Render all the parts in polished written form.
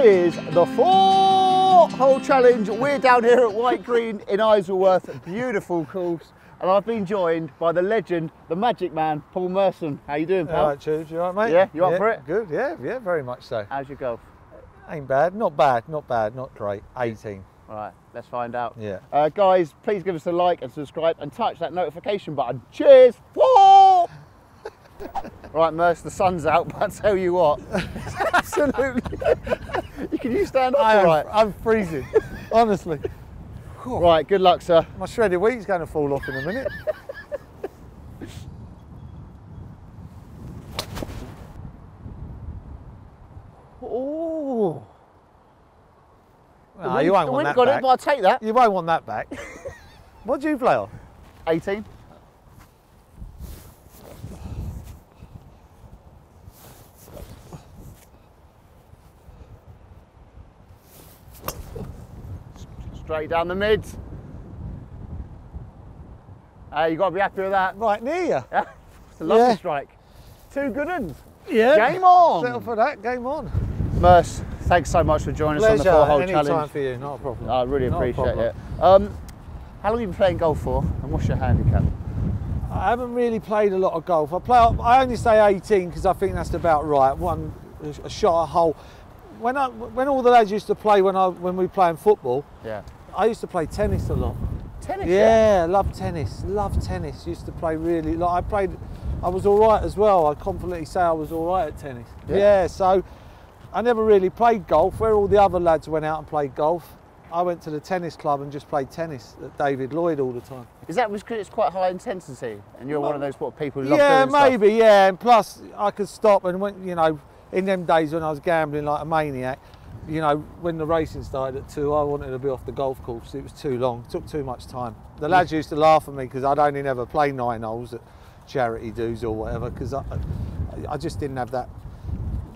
is the 4-hole challenge. We're down here at Wyke Green in Isleworth. Beautiful course. And I've been joined by the legend, the magic man, Paul Merson. How you doing, pal? All right, Tubes, you all right, mate? Yeah, you up for it? Good, yeah, very much so. How's your golf? Ain't bad, not bad, not great. 18. All right, let's find out. Yeah. Guys, please give us a like and subscribe and touch that notification button. Cheers! Whoa! Right, Merce, the sun's out, but I tell you what, absolutely. Can you stand up all right? I'm freezing, honestly. Right, good luck, sir. My shredded wheat's going to fall off in a minute. Oh. No, you won't want that got back. it, but I'll take that. You won't want that back. What do you play on? 18. Straight down the mids. You got to be happy with that. Right near you. Yeah, it's a lovely strike. 2 good ones. Yeah. Game on. Settle for that. Game on. Merce, thanks so much for joining us on the 4-hole challenge. Anytime for you, not a problem. I really appreciate it. How long have you been playing golf for, and what's your handicap? I haven't really played a lot of golf. I only say 18 because I think that's about right. A shot a hole. When all the lads used to play when we were playing football, yeah, I used to play tennis a lot. Tennis? Yeah, love tennis. Love tennis. Used to play really. I was all right as well. I confidently say I was all right at tennis. Yeah. So I never really played golf. Where all the other lads went out and played golf, I went to the tennis club and just played tennis at David Lloyd all the time. Is that because it's quite high intensity, and you're one of those people who love doing stuff? Yeah, maybe. Stuff? Yeah, and plus I could stop and in them days when I was gambling like a maniac, when the racing started at 2, I wanted to be off the golf course. It was too long, took too much time. The lads used to laugh at me because I'd only never play 9 holes at charity dues or whatever, because I just didn't have that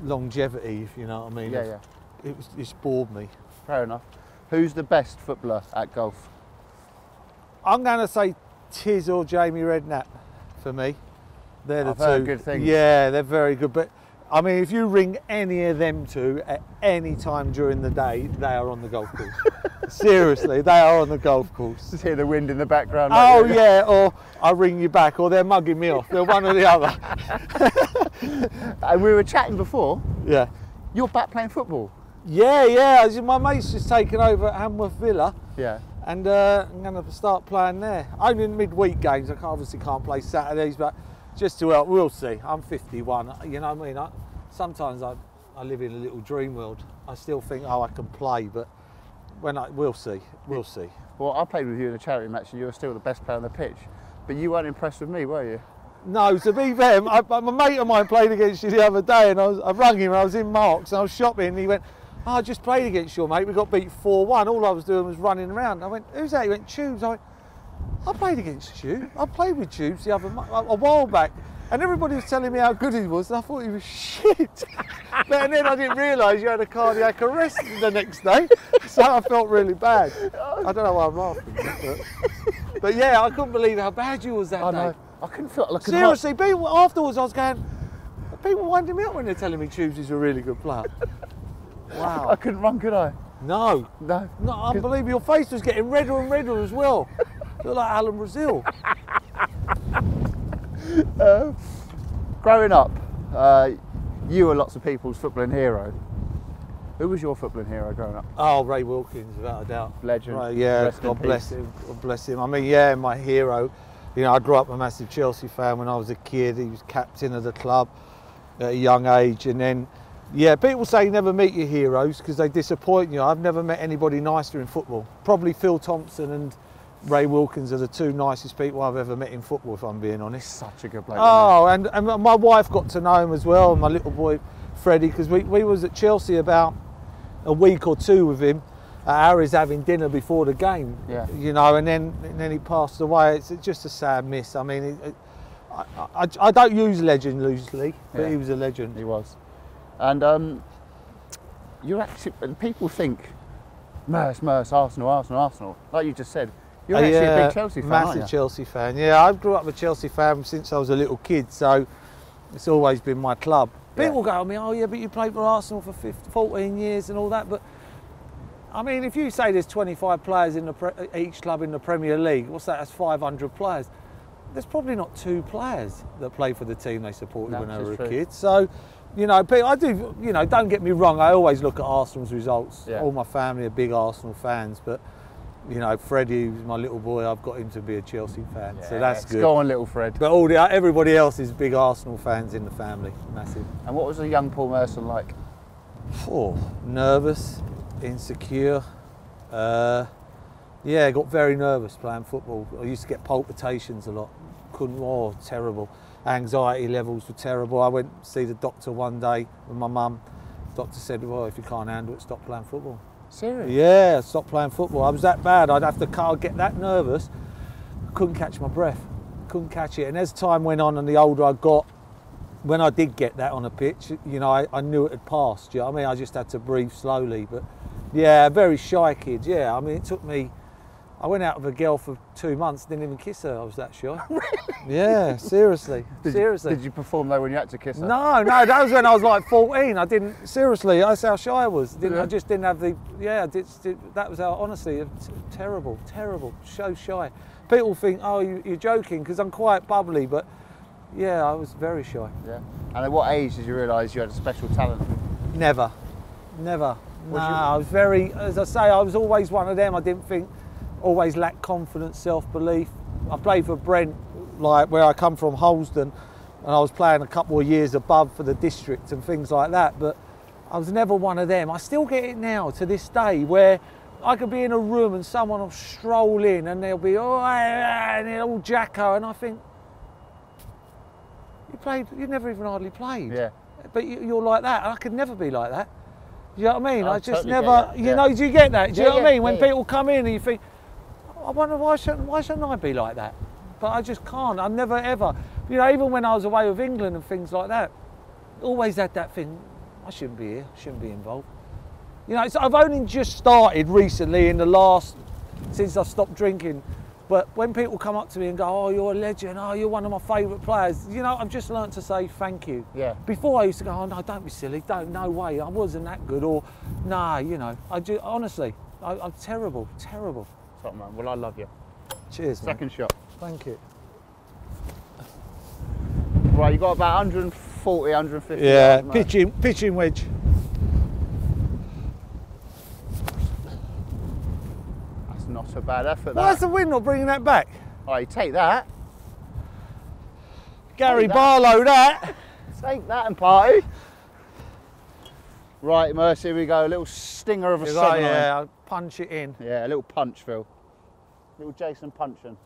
longevity, if you know what I mean. Yeah. It just bored me. Fair enough. Who's the best footballer at golf? I'm going to say Tiz or Jamie Redknapp for me. They're the two. Heard good things. Yeah, they're very good. But I mean, if you ring any of them two at any time during the day, they are on the golf course. Seriously, they are on the golf course. Just hear the wind in the background. Oh yeah, or I ring you back, or they're mugging me off. They're one or the other. And we were chatting before. Yeah. You're back playing football. Yeah. My mate's just taken over at Handworth Villa. Yeah. And I'm going to start playing there. Only in midweek games. I obviously can't play Saturdays, but just to help, we'll see. I'm 51. You know what I mean? Sometimes I live in a little dream world. I still think, I can play, but we'll see. We'll see. Well, I played with you in a charity match, and you were still the best player on the pitch. But you weren't impressed with me, were you? No, to be fair, a mate of mine played against you the other day, and I rang him. I was in Marks, and I was shopping, and he went, I just played against your mate. We got beat 4-1. All I was doing was running around. I went, who's that? He went, Tubes. I went, I played against you. I played with Tubes a while back, and everybody was telling me how good he was, and I thought he was shit. But then I didn't realise you had a cardiac arrest the next day, so I felt really bad. I don't know why I'm laughing, but yeah, I couldn't believe how bad you was that day. Know. I couldn't feel like seriously. Afterwards, I was going. People winding me up when they're telling me Tubes is a really good player. Wow. I couldn't run, could I? No, unbelievable. Your face was getting redder and redder as well. Look like Alan Brazil. Growing up, you were lots of people's footballing hero. Who was your footballing hero growing up? Oh, Ray Wilkins, without a doubt. Legend. Right, yeah, God bless him. God bless him. I mean, yeah, my hero. I grew up a massive Chelsea fan when I was a kid. He was captain of the club at a young age, and then. Yeah, people say you never meet your heroes because they disappoint you. I've never met anybody nicer in football. Probably Phil Thompson and Ray Wilkins are the 2 nicest people I've ever met in football, if I'm being honest. Such a good bloke. Oh, and my wife got to know him as well, and my little boy Freddie, because we was at Chelsea about a week or 2 with him at Harry's having dinner before the game. Yeah. And then he passed away. It's just a sad miss. I mean, I don't use legend loosely, but he was a legend. He was. And you're actually, people think Merce, Arsenal. Like you just said, you're actually a big Chelsea fan, massive aren't you? Chelsea fan. Yeah, I grew up a Chelsea fan since I was a little kid, so it's always been my club. People go on me, oh yeah, but you played for Arsenal for 14 years and all that. But I mean, if you say there's 25 players in each club in the Premier League, what's that? That's 500 players. There's probably not 2 players that play for the team they supported when they were a kid. So, you know, I do, you know, don't get me wrong, I always look at Arsenal's results. Yeah. All my family are big Arsenal fans, but, you know, Freddie, who's my little boy, I've got him to be a Chelsea fan, so that's good. Go on, little Fred. But everybody else is big Arsenal fans in the family, massive. And what was a young Paul Merson like? Oh, nervous, insecure. Yeah, got very nervous playing football. I used to get palpitations a lot. Terrible. Anxiety levels were terrible. I went to see the doctor one day with my mum. The doctor said, well, if you can't handle it, stop playing football. Seriously? Yeah, stop playing football. I was that bad. I'd have to get that nervous. Couldn't catch my breath. Couldn't catch it. And as time went on and the older I got, when I did get that on a pitch, you know, I knew it had passed. Do you know what I mean? I just had to breathe slowly. But yeah, very shy kid. Yeah, I mean, it took me. I went out with a girl for 2 months, didn't even kiss her. I was that shy. Really? Yeah, seriously. Seriously. Did you perform though when you had to kiss her? No, that was when I was like 14. I didn't, seriously, that's how shy I was. I just didn't have the, that was how, honestly, terrible, so shy. People think, oh, you're joking, because I'm quite bubbly, but yeah, I was very shy. Yeah. And at what age did you realise you had a special talent? Never. No, I was very, as I say, I was always one of them. I didn't think, always lacked confidence, self-belief. I played for Brent, like where I come from, Holston, and I was playing a couple of years above for the district and things like that, but I was never one of them. I still get it now to this day where I could be in a room and someone will stroll in and they'll be, oh, and they're all jacko, and I think, you never even hardly played. Yeah. But you're like that, and I could never be like that. You know what I mean? I just totally never, you know, do you get that? Do you know what I mean? When yeah. people come in and you think, I wonder why shouldn't I be like that? But I just can't. I never ever. You know, even when I was away with England and things like that, always had that thing. I shouldn't be here. Shouldn't be involved. You know, I've only just started recently since I stopped drinking. But when people come up to me and go, oh, you're a legend. Oh, you're one of my favourite players. You know, I've just learnt to say thank you. Yeah. Before I used to go, oh no, don't be silly. No way. I wasn't that good. Or nah, you know. Honestly, I'm terrible. Top man. Well, I love you. Cheers, Second mate. shot. Thank you. Right, you got about 140, 150. Yeah, yards, pitching wedge. That's not a bad effort. Why's the wind not bringing that back? All right, take that. Gary Barlow, that. Take that and party. Right, Mercy, here we go. A little stinger of a 7-iron. Yeah, I'll punch it in. Yeah, a little punch, Phil. Little Jason punching.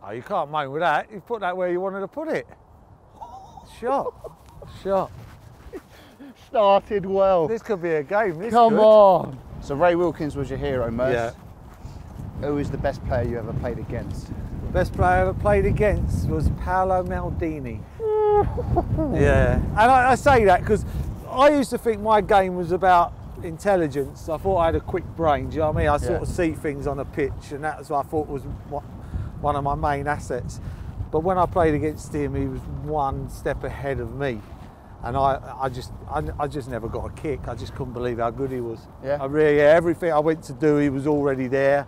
Oh, you can't moan with that. You put that where you wanted to put it. Shot. Started well. This could be a game. Come on. So Ray Wilkins was your hero, Merce. Yeah. Who is the best player you ever played against? The best player I ever played against was Paolo Maldini. Yeah, and I say that because I used to think my game was about intelligence. I thought I had a quick brain, do you know what I mean? I sort of see things on a pitch, and that's what I thought was one of my main assets. But when I played against him, he was one step ahead of me, and I just never got a kick. I just couldn't believe how good he was. Yeah. Everything I went to do, he was already there.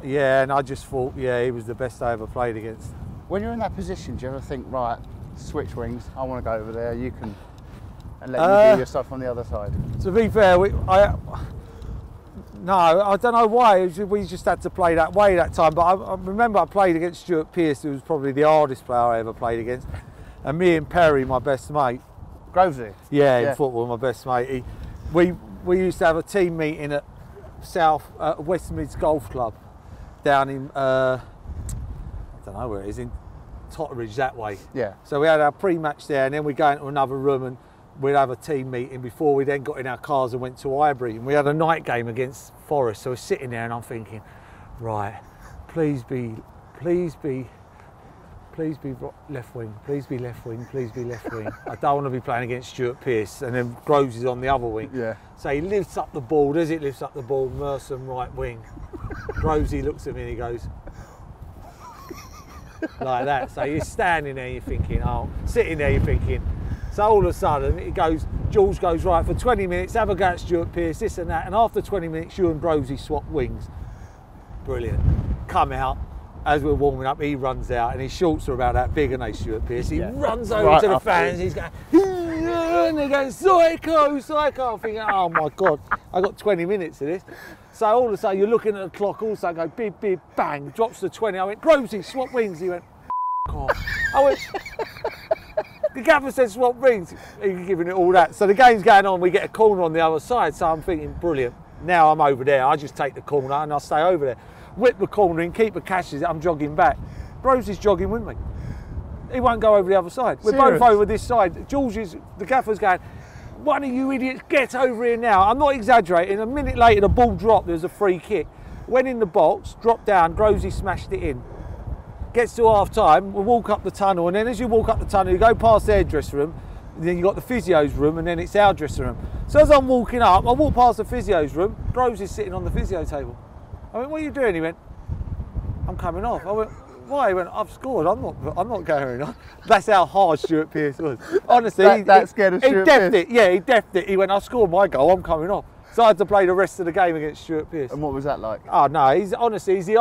Yeah, and I just thought, yeah, he was the best I ever played against. When you're in that position, do you ever think, right, switch wings, I want to go over there, you can, and let you do your stuff on the other side? To be fair, no, I don't know why, we just had to play that way that time, but I remember I played against Stuart Pearc, who was probably the hardest player I ever played against, and me and Perry, my best mate. Grovesy? Yeah, in football, my best mate. We used to have a team meeting at West Mids Golf Club, down in, I don't know where it is, in Totteridge that way. Yeah. So we had our pre-match there, and then we go into another room and we'd have a team meeting before we then got in our cars and went to Highbury, and we had a night game against Forest. So we're sitting there and I'm thinking, right, please be left wing, please be left wing, please be left wing. I don't want to be playing against Stuart Pearc, and then Groves is on the other wing. Yeah. So he lifts up the ball, does it lifts up the ball, Merson right wing. Rosie looks at me and he goes, like that. So you're standing there, you're thinking, oh, sitting there, you're thinking. So all of a sudden, Jules goes, right, for 20 minutes, have a go at Stuart Pearc, this and that. And after 20 minutes, you and Rosie swap wings. Brilliant. Come out. As we're warming up, he runs out, and his shorts are about that big, and they, Stuart Pearc. He runs over to the fans, he's going, and they're going, psycho, psycho. I'm thinking, oh my God, I got 20 minutes of this. So all of a sudden, you're looking at the clock, also go, big, big, bang, drops to 20. I went, Rosie, swap wings. He went, off. I went, the gaffer said swap rings. He's giving it all that. So the game's going on, we get a corner on the other side. So I'm thinking, brilliant. Now I'm over there. I just take the corner and I stay over there. Whip the corner in, keep the catches, I'm jogging back. Rosie's jogging with me. He won't go over the other side. We're both over this side. The gaffer's going, one of you idiots, get over here now. I'm not exaggerating. A minute later, the ball dropped. There was a free kick. Went in the box, dropped down. Rosie smashed it in. Gets to half time, we walk up the tunnel, and then as you walk up the tunnel, you go past their dressing room, and then you've got the physio's room, and then it's our dressing room. So as I'm walking up, I walk past the physio's room, Rosie's sitting on the physio table. I went, what are you doing? He went, I'm coming off. I went, why? He went, I've scored, I'm not going on. That's how hard Stuart Pearc was. Honestly, that scared of Stuart Pearc. It. Yeah, he deffed it. He went, I've scored my goal, I'm coming off. So I had to play the rest of the game against Stuart Pearc. And what was that like? Oh no, he's the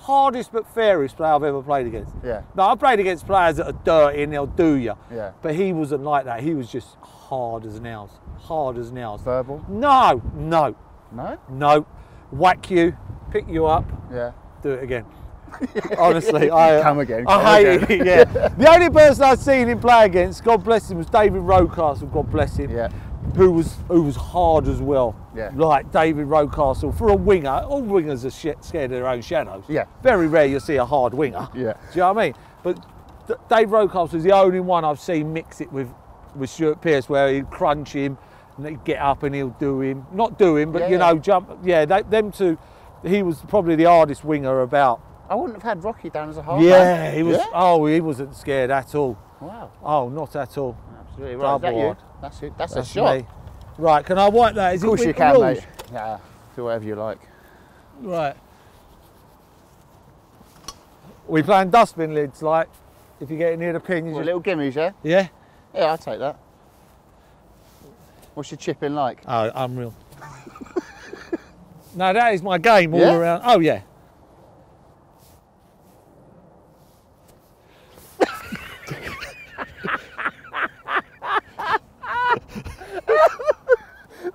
hardest but fairest player I've ever played against. Yeah. No, I've played against players that are dirty and they'll do you. Yeah. But he wasn't like that. He was just hard as nails. Hard as nails. Verbal? No, no. No? No. Whack you, pick you up. Yeah. Do it again. Honestly, I hate it. Yeah. The only person I've seen him play against, God bless him, was David Rocastle. God bless him. Yeah. Who was hard as well. Yeah. Like David Rocastle. For a winger, all wingers are scared of their own shadows. Yeah. Very rare you see a hard winger. Yeah. Do you know what I mean? But Dave Rocastle is the only one I've seen mix it with Stuart Pearc, where he'd crunch him and he'd get up and he'll do him. Not do him, but jump. Yeah, them two. He was probably the hardest winger about. I wouldn't have had Rocky down as a hard man. He was. Yeah? Oh, he wasn't scared at all. Wow. Oh, not at all. Absolutely right. Is that you? That's it. That's a shot. Me. Right, can I wipe that? Of course you can, mate. Yeah, do whatever you like. Right. We playing dustbin lids, like, if you get near the pin. Little gimmies, yeah? Yeah? Yeah, I'll take that. What's your chipping like? Oh, unreal. No, that is my game all around. Oh, yeah.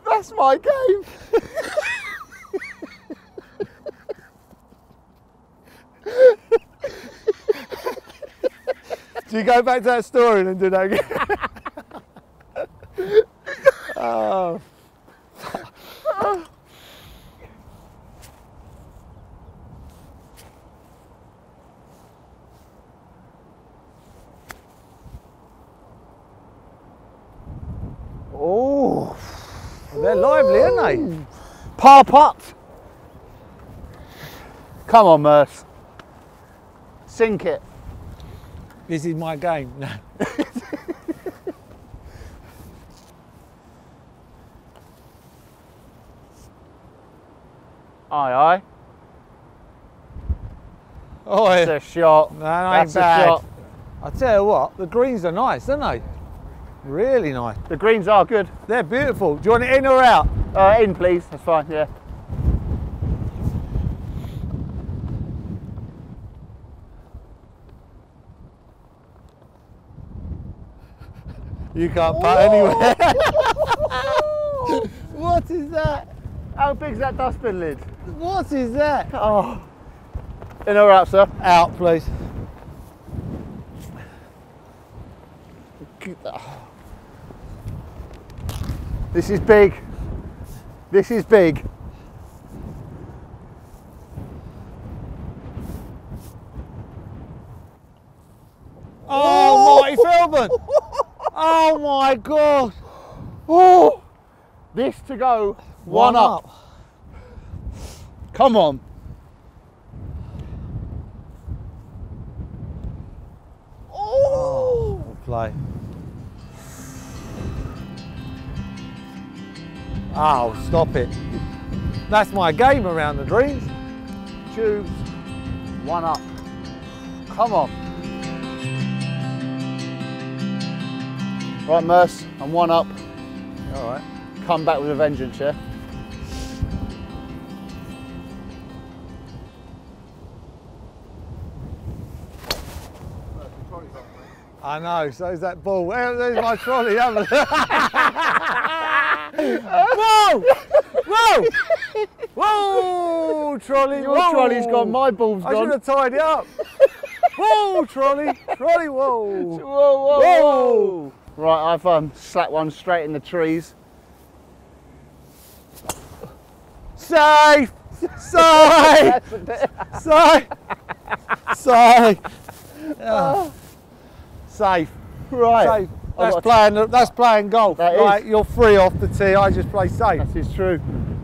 That's my game. Do you go back to that story and do that again? Oh. Oh. They're lively, aren't they? Par putt. Come on, Merce. Sink it. This is my game. No. Aye, aye. Oh, that's a shot. No, that's a shot. I tell you what, the greens are nice, aren't they? Really nice. The greens are good. They're beautiful. Do you want it in or out? In, please. That's fine. Yeah. You can't putt anywhere. What is that? How big's that dustbin lid? What is that? Oh. In or out, sir? Out, please. This is big. This is big. Oh, Marty Feldman. Oh my God. Oh, this to go one up. Come on. Oh, play. Oh, stop it. That's my game around the greens. tubes, 1 up. Come on. Right, Merce, I'm 1 up. All right. Come back with a vengeance, yeah? I know, so is that ball. There's my trolley, haven't I? Whoa! Whoa! Whoa, trolley. Your trolley's gone, my ball's gone. I should have tied it up. Whoa, trolley. Trolley, whoa. Whoa, whoa, whoa. Right, I've slapped one straight in the trees. Safe! Safe! Safe! Safe! Yeah. Safe. Right. Safe. That's playing golf. That right, is. you're free off the tee, I just play safe. That is true.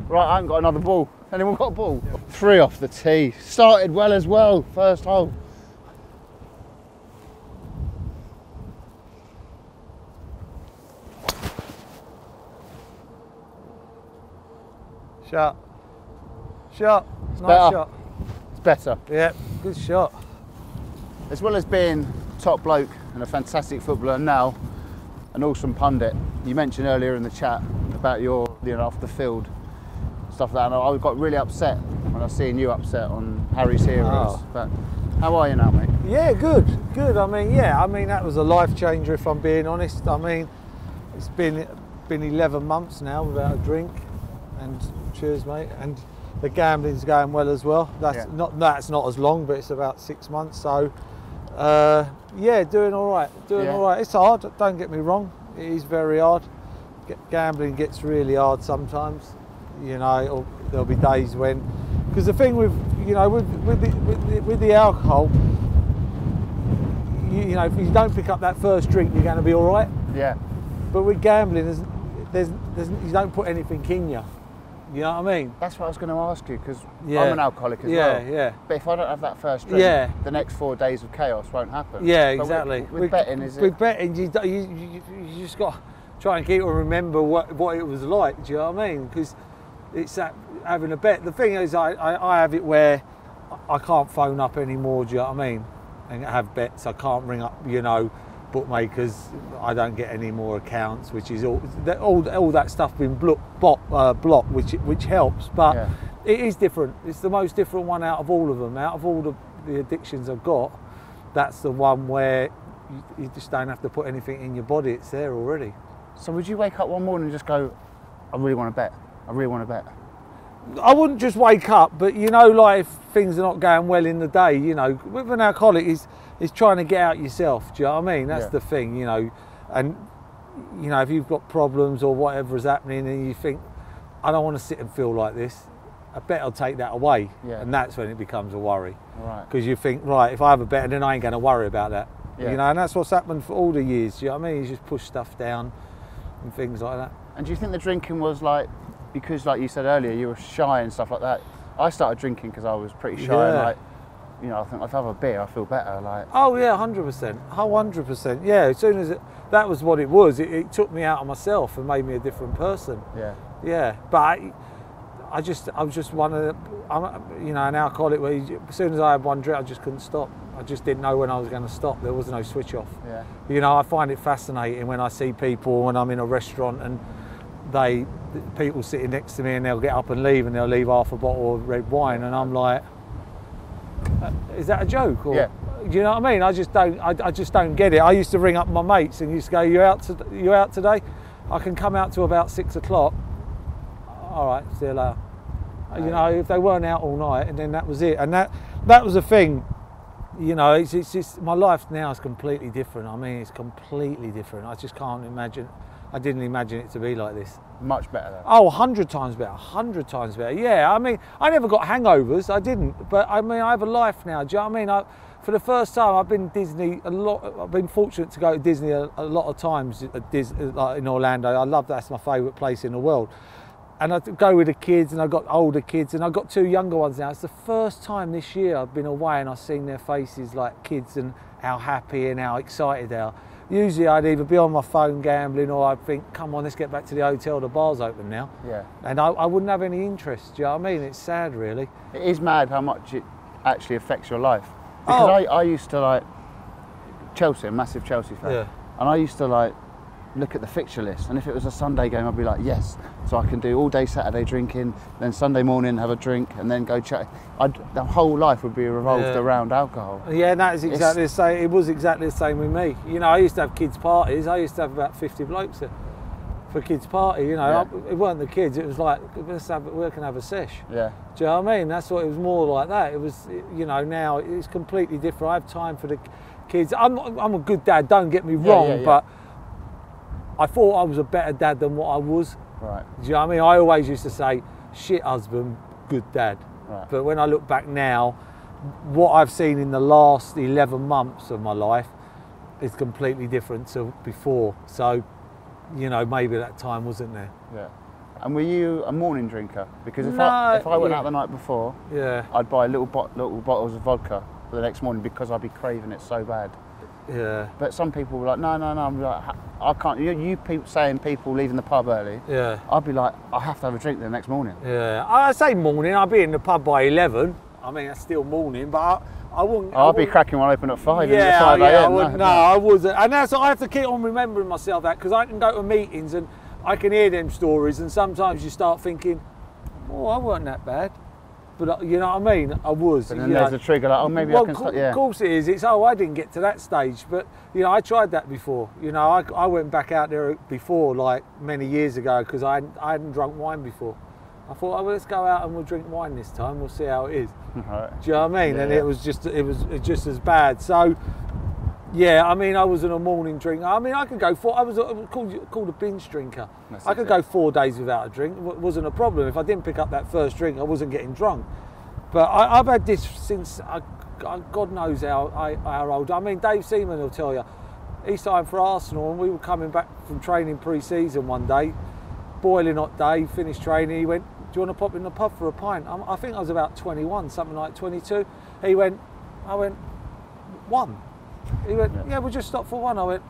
Right, I haven't got another ball. Anyone got a ball? Yeah. 3 off the tee. Started well as well, first hole. Shot. Shot. It's Nice better. shot. It's better. Yeah, good shot. As well as being top bloke and a fantastic footballer, now an awesome pundit. You mentioned earlier in the chat about your, off the field stuff like that, and I got really upset when I was seeing you upset on Harry's Heroes. Oh. But how are you now, mate? Yeah, good. I mean, that was a life changer, if I'm being honest. I mean, it's been 11 months now without a drink, and cheers, mate. And the gambling's going well as well. That's not as long, but it's about 6 months. So, yeah, doing all right. All right. It's hard. Don't get me wrong. It is very hard. Gambling gets really hard sometimes. Or there'll be days when, because the thing with with the alcohol, if you don't pick up that first drink, you're going to be all right. Yeah. But with gambling, there's you don't put anything in you. You know what I mean? That's what I was going to ask you, because I'm an alcoholic as well. Yeah. But if I don't have that first drink, the next 4 days of chaos won't happen. Yeah, but exactly. With betting, is it? With betting, you just got to try and keep and remember what it was like. Do you know what I mean? Because it's that having a bet. The thing is, I have it where I can't phone up anymore. Do you know what I mean? And have bets. I can't ring up, bookmakers. I don't get any more accounts, which is all that stuff been blocked, which helps. But it is different. It's the most different one out of all of them. Out of all the addictions I've got, that's the one where you just don't have to put anything in your body. It's there already. So would you wake up one morning and just go, I really want to bet. I really want to bet? I wouldn't just wake up, but like if things are not going well in the day, with an alcoholic is trying to get out yourself. Do you know what I mean? That's the thing, and if you've got problems or whatever is happening and you think, I don't want to sit and feel like this, I bet I'll take that away. And that's when it becomes a worry. Right. Because you think, right, if I have a bet, then I ain't going to worry about that. And that's what's happened for all the years. Do you know what I mean? You just push stuff down and things like that. And do you think the drinking was because like you said earlier, you were shy and stuff like that? I started drinking because I was pretty shy and I think if I have a beer, I feel better. Oh yeah, 100%. 100%. Yeah, as soon as that was what it was, it took me out of myself and made me a different person. Yeah. But I was just one of an alcoholic where as soon as I had one drink, I just couldn't stop. I just didn't know when I was going to stop. There was no switch off. I find it fascinating when I see people when I'm in a restaurant and people sitting next to me and they'll get up and leave, and they'll leave half a bottle of red wine, and I'm like, is that a joke? Or, do you know what I mean? I just don't get it. I used to ring up my mates and used to go, you out today? I can come out to about 6 o'clock. All right, see you later. If they weren't out all night, and then that was it. And that was the thing. It's just, my life now is completely different. I mean, it's completely different. I just can't imagine. I didn't imagine it to be like this. Much better though. Oh, 100 times better, 100 times better. Yeah, I mean, I never got hangovers, I didn't. But I mean, I have a life now, do you know what I mean? For the first time, I've been Disney a lot. I've been fortunate to go to Disney a lot of times, like in Orlando. I love that, that's my favourite place in the world. And I go with the kids, and I've got older kids, and I've got 2 younger ones now. It's the first time this year I've been away and I've seen their faces like kids and how happy and how excited they are. usually I'd either be on my phone gambling, or I'd think, come on, let's get back to the hotel, the bar's open now. Yeah. And I wouldn't have any interest, do you know what I mean? It's sad, really. It is mad how much it actually affects your life. Because I used to like Chelsea, a massive Chelsea fan. Yeah. And I used to like look at the fixture list, and if it was a Sunday game, I'd be like, yes. So I can do all day Saturday drinking, then Sunday morning have a drink, and then go chat. The whole life would be revolved around alcohol. Yeah, and that is exactly the same. It was exactly the same with me. You know, I used to have kids' parties. I used to have about 50 blokes there for kids' party. You know, it weren't the kids. It was like, we can have a sesh. Yeah. Do you know what I mean? That's what it was more like that. It was, you know, now it's completely different. I have time for the kids. I'm a good dad. Don't get me wrong, but I thought I was a better dad than what I was. Right. Do you know what I mean? I always used to say, shit husband, good dad. Right. But when I look back now, what I've seen in the last 11 months of my life is completely different to before. So, you know, maybe that time wasn't there. Yeah. And were you a morning drinker? Because if I went out the night before, I'd buy little bottles of vodka for the next morning because I'd be craving it so bad. Yeah. But some people were like, no. I'm like, I can't. You people saying people leaving the pub early. Yeah. I'd be like, I have to have a drink the next morning. Yeah. I say morning. I'd be in the pub by 11. I mean, that's still morning, but I wouldn't. I'd be cracking one open at 5. Yeah. 5 a.m. I wasn't. And that's I have to keep on remembering myself that, because I can go to meetings and I can hear them stories, and sometimes you start thinking, oh, I wasn't that bad. But you know what I mean? I was. And then there's a trigger like, oh, maybe I can start, Of course it is. It's, I didn't get to that stage. But, you know, I tried that before. You know, I went back out there before, like, many years ago, because I hadn't drunk wine before. I thought, oh, well, let's go out and we'll drink wine this time. We'll see how it is. Right. Do you know what I mean? Yeah, and it was just as bad. So, yeah, I mean, I wasn't a morning drinker. I mean, I could go I was called a binge drinker. I could go 4 days without a drink. It wasn't a problem. If I didn't pick up that first drink, I wasn't getting drunk. But I've had this since, God knows how old. I mean, Dave Seaman will tell you, he signed for Arsenal, and we were coming back from training pre-season one day, boiling hot day, finished training. He went, do you want to pop in the pub for a pint? I think I was about 21, something like 22. I went, one. He went, yeah, we'll just stop for one. I went,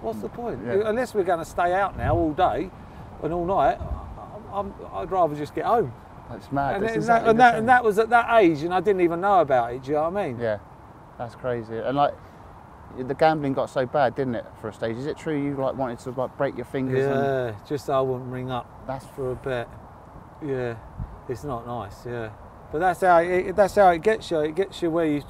what's the point? Yeah. Unless we're going to stay out now all day and all night, I'd rather just get home. That's mad. And that was at that age, and I didn't even know about it. Do you know what I mean? Yeah, that's crazy. And like, the gambling got so bad, didn't it, for a stage? Is it true you like wanted to like break your fingers? Yeah, just so I wouldn't ring up. That's for a bet. Yeah, it's not nice. Yeah, but that's how it gets you. It gets you where you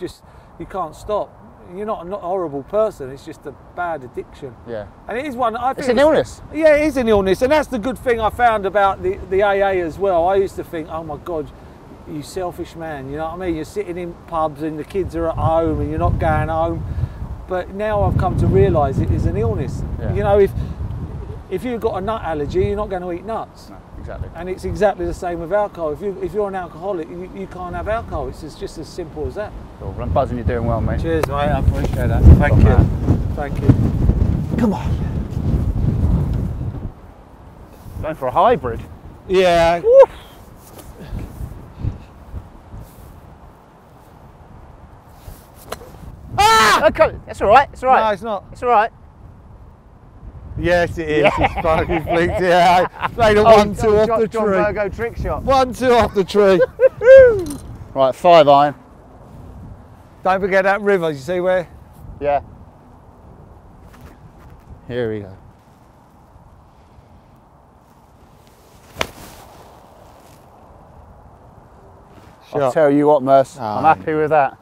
can't stop. You're not a horrible person. It's just a bad addiction. Yeah, and it is one. I think it's an illness. Yeah, it is an illness, and that's the good thing I found about the AA as well. I used to think, oh my God, you selfish man. You know what I mean? You're sitting in pubs and the kids are at home and you're not going home. But now I've come to realise it is an illness. Yeah. You know, if you've got a nut allergy, you're not going to eat nuts. No, exactly. And it's exactly the same with alcohol. If you're an alcoholic, you can't have alcohol. It's just as simple as that. Cool. Well, I'm buzzing you're doing well, mate. Cheers, mate. I appreciate that. Thank you. Man. Thank you. Come on. Going for a hybrid. Yeah. Woo. Ah! Okay. That's all right. It's all right. No, it's not. It's all right. Yes, it is. Yeah. It's fucking flicked. Yeah, I played a 1-2 off the tree. John Virgo trick shot. 1-2 off the tree. Right, 5 iron. Don't forget that river. You see where? Yeah. Here we go. Shot. I'll tell you what, Merce, I'm happy with that.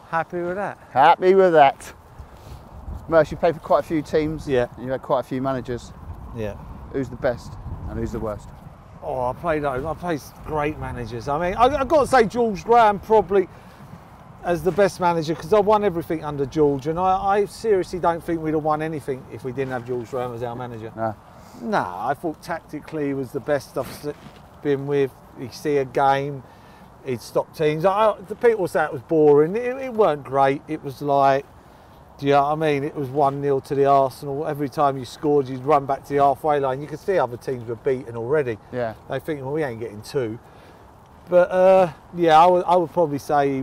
Happy with that? Happy with that. Merce, you played for quite a few teams. Yeah. You've had quite a few managers. Yeah. Who's the best and who's the worst? Oh, I played great managers. I mean, I've got to say George Graham probably as the best manager, because I won everything under George, and I seriously don't think we'd have won anything if we didn't have George Graham as our manager. No. No, I thought tactically he was the best I've been with. He'd see a game, he'd stop teams. The people say it was boring. It weren't great. It was like, do you know what I mean? It was 1-0 to the Arsenal. Every time you scored, you'd run back to the halfway line. You could see other teams were beaten already. Yeah. They think, well, we ain't getting 2. But yeah, I would probably say he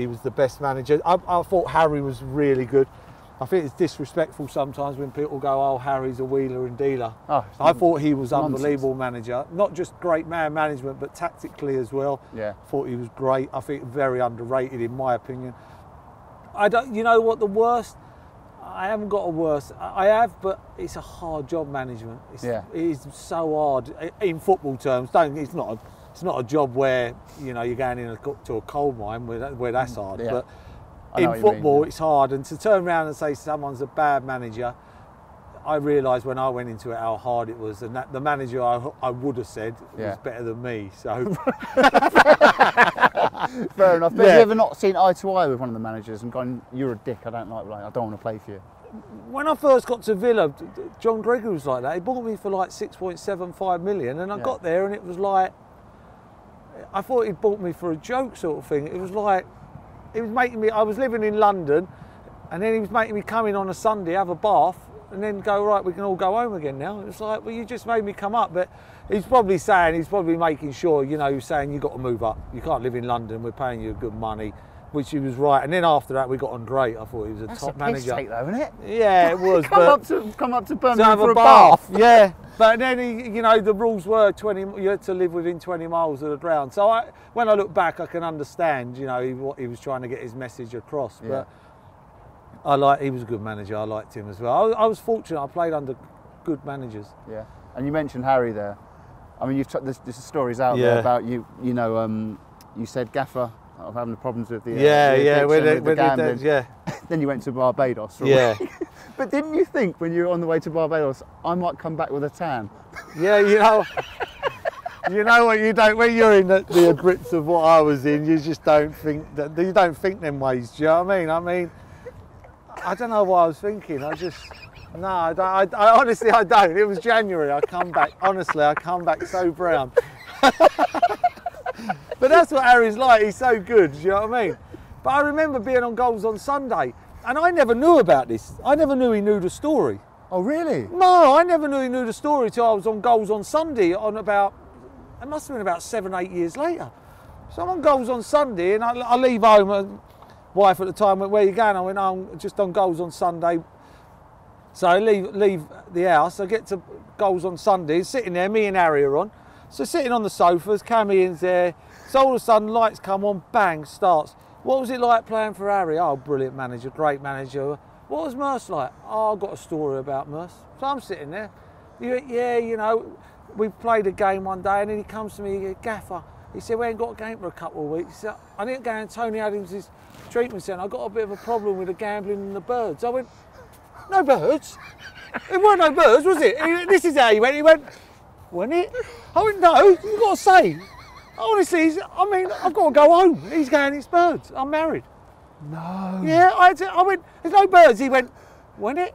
was the best manager. I thought Harry was really good. I think it's disrespectful sometimes when people go, oh, Harry's a wheeler and dealer. Oh, I thought he was nonsense. unbelievable manager. Not just great man management, but tactically as well. Yeah. Thought he was great. I think very underrated in my opinion. I don't. You know what the worst? I haven't got a worst. I have, but it's a hard job management. It is so hard in football terms. It's not a job where you know you're going to a coal mine where that's hard. Yeah. But in football, it's hard, and to turn around and say someone's a bad manager, I realised when I went into it how hard it was, and that the manager I would have said was better than me. So fair enough. But have you ever not seen eye to eye with one of the managers and gone, "You're a dick. I don't want to play for you"? When I first got to Villa, John Gregory was like that. He bought me for like 6.75 million, and I got there, and it was like I thought he'd bought me for a joke sort of thing. It was like. He was making me, I was living in London, and then he was making me come in on a Sunday, have a bath, and then go, right, we can all go home again now. It was like, well, you just made me come up. But he's probably making sure, you know, saying you've got to move up. You can't live in London, we're paying you good money, which he was right. And then after that, we got on great. I thought he was top manager. That's a piss take though, isn't it? Yeah, it was. come up to Birmingham for a bath. Yeah. But then, you know, the rules were you had to live within 20 miles of the ground. So when I look back, I can understand, you know, what he was trying to get his message across. Yeah. But he was a good manager. I liked him as well. I was fortunate. I played under good managers. Yeah. And you mentioned Harry there. I mean, there's stories out there about you. You know, you said Gaffer of having the problems with the the gambling. Then you went to Barbados. For a week. But didn't you think when you were on the way to Barbados, I might come back with a tan? Yeah, you know what you don't, when you're in the grips of what I was in, you just don't think them ways. Do you know what I mean? I don't know what I was thinking. I honestly, I don't. It was January. I come back so brown. But that's what Harry's like. He's so good. Do you know what I mean? But I remember being on Goals on Sunday. And I never knew about this. I never knew he knew the story. Oh, really? No, I never knew he knew the story till I was on Goals on Sunday it must have been about 7-8 years later. So I'm on Goals on Sunday and I leave home. My wife at the time went, where are you going? I went, I'm just on Goals on Sunday. So I leave the house. I get to Goals on Sunday, sitting there, me and Harry are on. So sitting on the sofas, Cammy there. So all of a sudden lights come on, bang, starts. What was it like playing for Harry? Oh, brilliant manager, great manager. What was Merce like? Oh, I've got a story about Merce. So I'm sitting there. Yeah, you know, we played a game one day and then he comes to me, he goes, Gaffer. He said, we ain't got a game for a couple of weeks. He said, I didn't go in Tony Adams' treatment centre. I got a bit of a problem with the gambling and the birds. I went, no birds? It weren't no birds, was it? This is how he went. He went, wasn't it? I went, no, you've got to say. Honestly, I've got to go home. He's going, it's birds. I'm married. No. Yeah, I went, there's no birds. He went, wasn't it?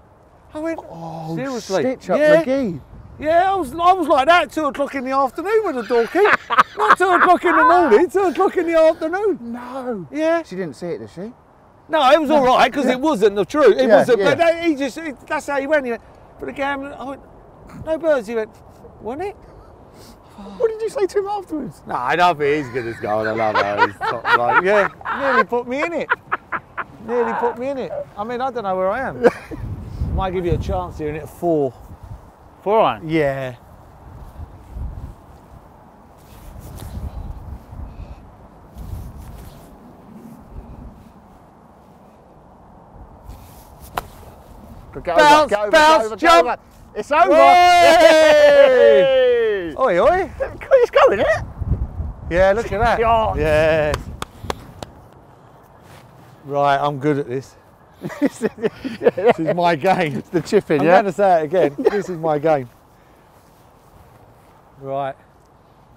I went, oh, seriously? Stitch up McGee. Yeah, I was like that at 2 o'clock in the afternoon with the dorky. Not 2 o'clock in the morning, 2 o'clock in the afternoon. No. Yeah. She didn't see it, did she? No, it was all right because it wasn't the truth. It wasn't, but that's how he went. He went, but the gambling, I went, no birds. He went, wasn't it? What did you say to him afterwards? No, I don't think he's good as gold. I love her. He's top, like, yeah, nearly put me in it. Nearly put me in it. I mean, I don't know where I am. Might give you a chance here in it at 4. 4 iron? Yeah. Bounce, jump. It's over. Hey! Oi, oi. It's going, isn't it? Yeah, look at that. Oh. Yes. Right, I'm good at this. This is my game. It's the chipping, I'm going to say it again. This is my game. Right.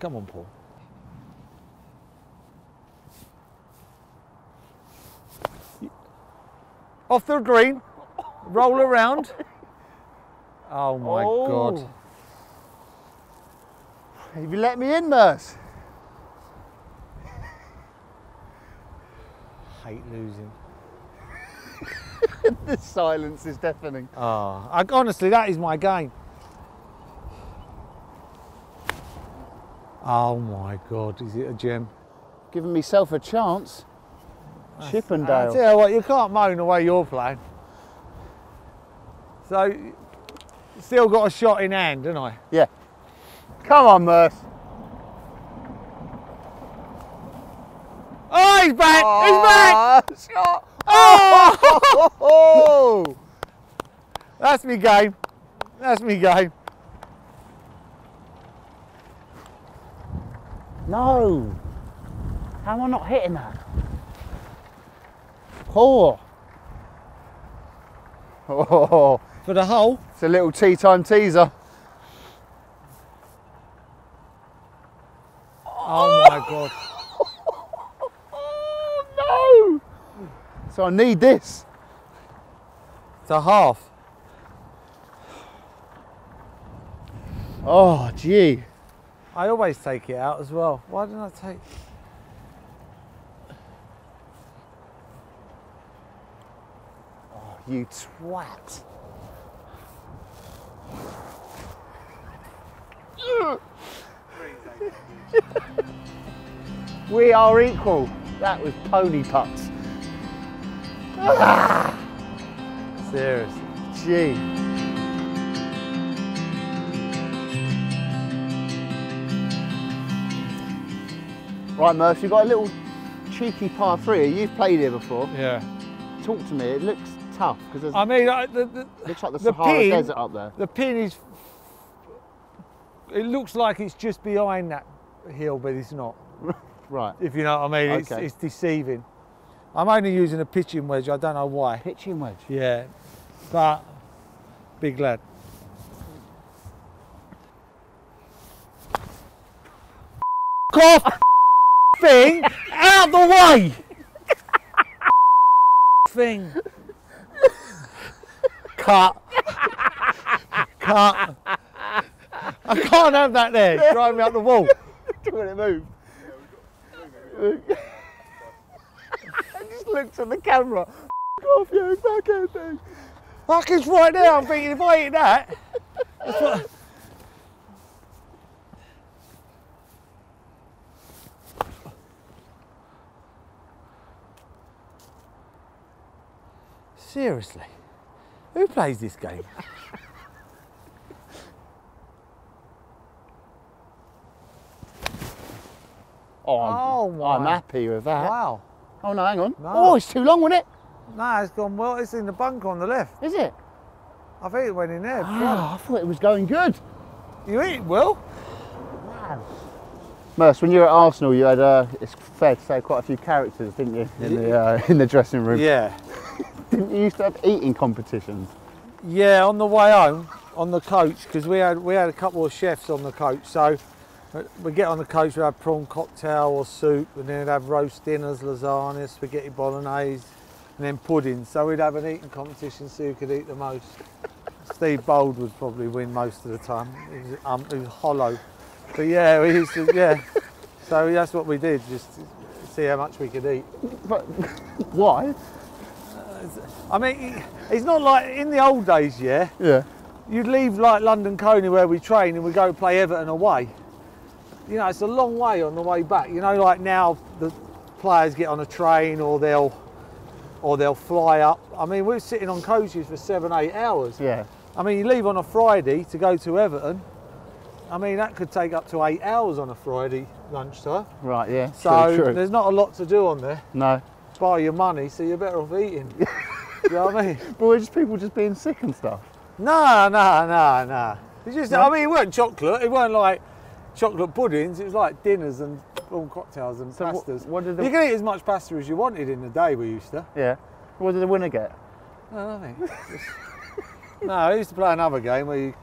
Come on, Paul. Off the green. Roll around. Oh my God. Have you let me in, Merce? Hate losing. The silence is deafening. Oh, honestly, that is my game. Oh my God, is it a gem? Giving myself a chance. Chippendale. I tell you what, you can't moan the way you're playing. So, still got a shot in hand, haven't I? Yeah. Come on, Merce. Oh, he's back! He's back! Shot. Oh! That's me game. That's me game. No. How am I not hitting that? Oh. Oh. For the hole. It's a little tea time teaser. Oh my God. Oh no. So I need this. It's a half. Oh gee. I always take it out as well. Why didn't I take... Oh, you twat. We are equal. That was pony putts. Ah, Seriously. gee. Right, Merce, you've got a little cheeky par 3. You've played here before. Yeah. Talk to me. It looks tough because I mean, looks like the the Sahara pin- Desert up there. the pin is... It looks like it's just behind that hill, but it's not. Right. If you know what I mean, Okay. it's deceiving. I'm only using a pitching wedge, I don't know why. Pitching wedge. Yeah, but big lad. Off thing out the way. Thing. Cut. Cut. I can't have that there. It's driving me up the wall. When it moved. I just looked at the camera. Off you, backhand thing. Fuck, it's right there. I'm thinking if I hit that. That's what... Seriously, who plays this game? Oh my. I'm happy with that. Wow. Oh no, hang on. No. Oh, it's too long, wasn't it? No, it's gone well. It's in the bunker on the left. Is it? I think it went in there. Oh, I thought it was going good. You eat, Will? Wow. Merce, when you were at Arsenal, you had, it's fair to say, quite a few characters, didn't you, in the dressing room? Yeah. Didn't you used to have eating competitions? Yeah, on the way home, on the coach, because we had a couple of chefs on the coach. So we get on the coach, we have prawn cocktail or soup, and then we'd have roast dinners, lasagna, spaghetti bolognese, and then pudding. So we'd have an eating competition, see who could eat the most. Steve Bold would probably win most of the time. He was hollow. But yeah, we used to, yeah. So that's what we did, just to see how much we could eat. But why? I mean, it's not like in the old days, yeah. Yeah. You'd leave like London Coney where we train and we go play Everton away. You know, it's a long way on the way back. You know, like now the players get on a train or they'll fly up. I mean, we're sitting on coaches for 7-8 hours. Yeah. I mean, you leave on a Friday to go to Everton. I mean, that could take up to 8 hours on a Friday lunchtime. Right, yeah. So true. there's not a lot to do on there. No. Buy your money, so you're better off eating. You know what I mean? But we're just people just being sick and stuff. No. It's just, I mean, it weren't chocolate. It weren't like chocolate puddings. It was like dinners and prawn cocktails and pastas. What did You can eat as much pasta as you wanted in the day, we used to. Yeah. What did the winner get? No, nothing. No, I used to play another game where you,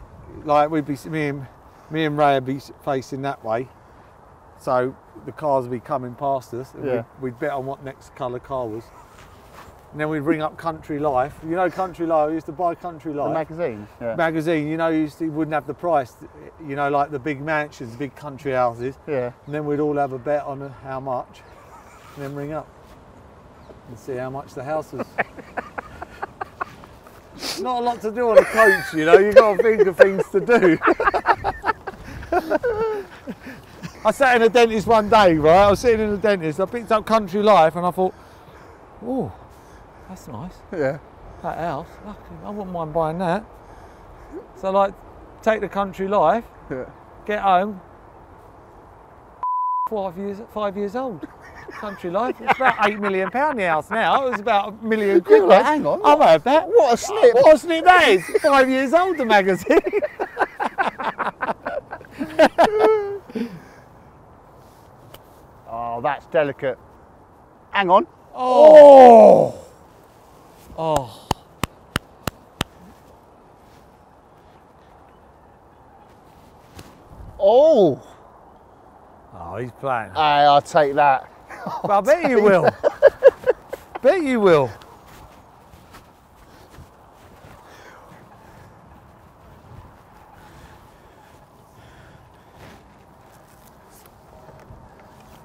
like, we'd be, me and Ray would be facing that way. So the cars would be coming past us. And Yeah. we'd bet on what next colour car was. And then we'd ring up Country Life. You know Country Life, I used to buy Country Life. The magazine? Yeah. Magazine, you know, you wouldn't have the price, you know, like the big mansions, big country houses. Yeah. And then we'd all have a bet on how much, and then ring up and see how much the house was. Not a lot to do on a coach, you know, you've got to think of things to do. I sat in a dentist one day, right? I was sitting in a dentist, I picked up Country Life and I thought, oh, that's nice. Yeah. That house, lucky, I wouldn't mind buying that. So like, take the country life, Yeah. get home, 5 years old. Country life, it's about £8 million the house now. It was about £1 million quid. You're like, hang on. I've had that. What a slip. What a slip that is. 5 years old, the magazine. Oh, that's delicate. Hang on. Oh. Oh. Oh. Oh, he's playing. Hey, I'll take that. But I bet you will. Bet you will.